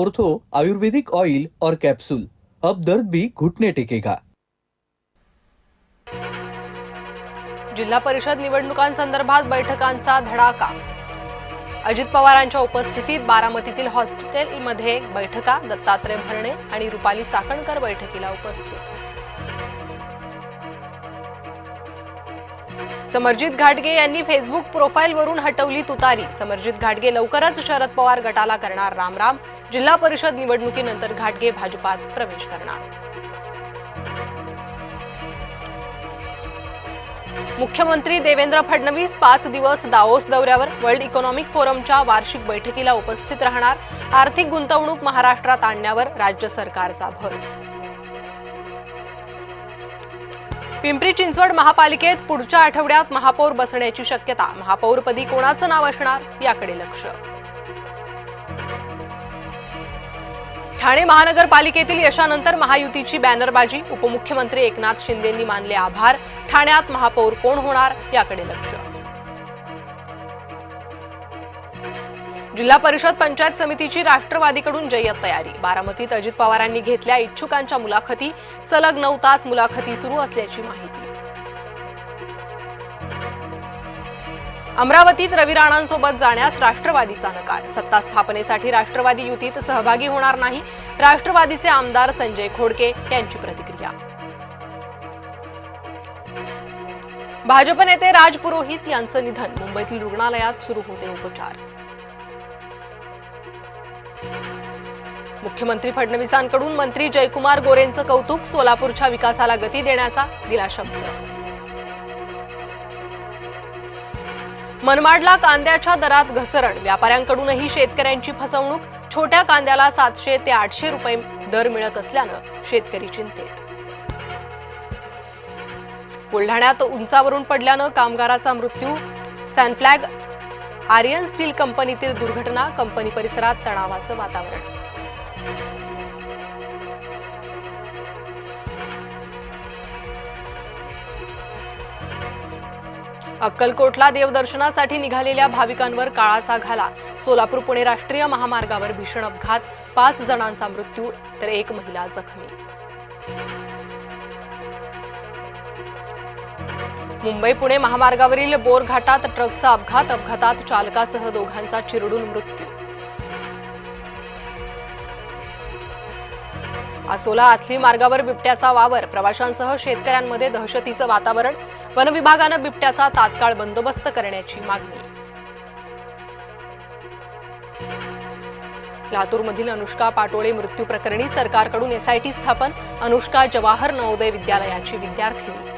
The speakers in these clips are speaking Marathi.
ऑर्थो आयुर्वेदिक ऑयल और कैप्सूल, अब दर्द भी घुटने टेकेगा। जिल्हा परिषद निवडणुकांसंदर्भात बैठकांचा धडाका। अजित पवारांच्या उपस्थितीत बारामतीतील हॉस्टेलमध्ये बैठका। दत्तात्रय भरणे आणि रुपाली चाकणकर बैठकीला उपस्थित। समरजित घाटगे यांनी फेसबुक प्रोफाईलवरून हटवली तुतारी। समरजित घाटगे लवकरच शरद पवार गटाला करणार रामराम। जिल्हा परिषद निवडणुकीनंतर घाटगे भाजपात प्रवेश करणार। मुख्यमंत्री देवेंद्र फडणवीस 5 दिवस दावोस दौऱ्यावर। वर्ल्ड इकॉनॉमिक फोरमच्या वार्षिक बैठकीला उपस्थित राहणार। आर्थिक गुंतवणूक महाराष्ट्रात आणण्यावर राज्य सरकारचा भर। पिंपरी चिंचवड महापालिकेत पुढच्या आठवड्यात महापौर बसण्याची शक्यता। महापौरपदी कोणाचं नाव असणार याकडे लक्ष। ठाणे महानगरपालिकेतील यशानंतर महायुतीची बॅनरबाजी। उपमुख्यमंत्री एकनाथ शिंदेंनी मानले आभार। ठाण्यात महापौर कोण होणार याकडे लक्ष। जिल्हा परिषद पंचायत समितीची राष्ट्रवादीकडून जय्यत तयारी। बारामतीत अजित पवारांनी घेतल्या इच्छुकांच्या मुलाखती। सलग 9 तास मुलाखती सुरू असल्याची माहिती। अमरावतीत रवी राणांसोबत जाण्यास राष्ट्रवादीचा नकार। सत्ता स्थापनेसाठी राष्ट्रवादी युतीत सहभागी होणार नाही। राष्ट्रवादीचे आमदार संजय खोडके यांची प्रतिक्रिया। भाजप नेते राज पुरोहित यांचं निधन। मुंबईतील रुग्णालयात सुरू होते उपचार। मुख्यमंत्री फडणवीसांकडून मंत्री जयकुमार गोरेंचं कौतुक। सोलापूरच्या विकासाला गती देण्याचा दिला शब्द। मनमाडला कांद्याच्या दरात घसरण। व्यापाऱ्यांकडूनही शेतकऱ्यांची फसवणूक। छोट्या कांद्याला 700 ते 800 रुपये दर मिळत असल्यानं शेतकरी चिंतेत। बुलढाण्यात उंचावरून पडल्यानं कामगाराचा मृत्यू। सॅनफ्लॅग आर्यन स्टील कंपनीतील दुर्घटना। कंपनी परिसरात तणावाचं वातावरण। अक्कलकोटला देवदर्शनासाठी निघालेल्या भाविकांवर काळाचा घाला। सोलापूर पुणे राष्ट्रीय महामार्गावर भीषण अपघात। 5 जणांचा मृत्यू तर 1 महिला जखमी। मुंबई पुणे महामार्गावरील बोर घाटात ट्रकचा अपघात। अपघातात चालकासह दोघांचा चिरडून मृत्यू। आसोला आथली मार्गावर बिबट्याचा वावर। प्रवाशांसह शेतकऱ्यांमध्ये दहशतीचं वातावरण। वन विभागानं बिबट्याचा तात्काळ बंदोबस्त करण्याची मागणी। लातूरमधील अनुष्का पाटोळे मृत्यू प्रकरणी सरकारकडून एसआयटी स्थापन। अनुष्का जवाहर नवोदय विद्यालयाची विद्यार्थिनी।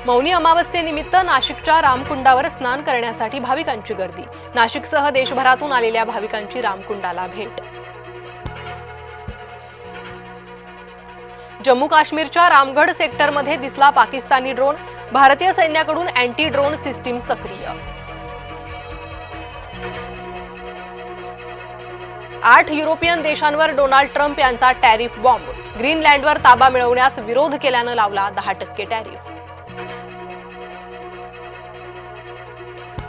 मौनी अमावस्येनिमित्त नाशिकच्या रामकुंडावर स्नान करण्यासाठी भाविकांची गर्दी। नाशिकसह देशभरातून आलेल्या भाविकांची रामकुंडाला भेट। जम्मू काश्मीरच्या रामगढ सेक्टरमध्ये दिसला पाकिस्तानी ड्रोन। भारतीय सैन्याकडून अँटी ड्रोन सिस्टीम सक्रिय। 8 युरोपियन देशांवर डोनाल्ड ट्रम्प यांचा टॅरिफ बॉम्ब। ग्रीनलँडवर ताबा मिळवण्यास विरोध केल्यानं लावला 10% टॅरिफ।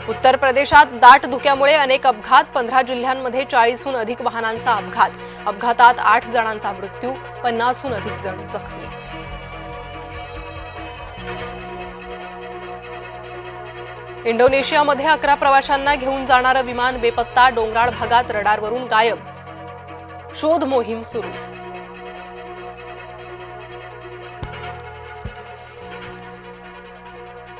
उत्तर प्रदेशात दाट धुक्यामुळे अनेक अपघात। 15 जिल्ह्यांमध्ये 40हून अधिक वाहनांचा अपघात। अपघातात 8 जणांचा मृत्यू, 50हून अधिक जण जखमी। इंडोनेशियामध्ये 11 प्रवाशांना घेऊन जाणारं विमान बेपत्ता। डोंगराळ भागात रडारवरून गायब। शोध मोहीम सुरू।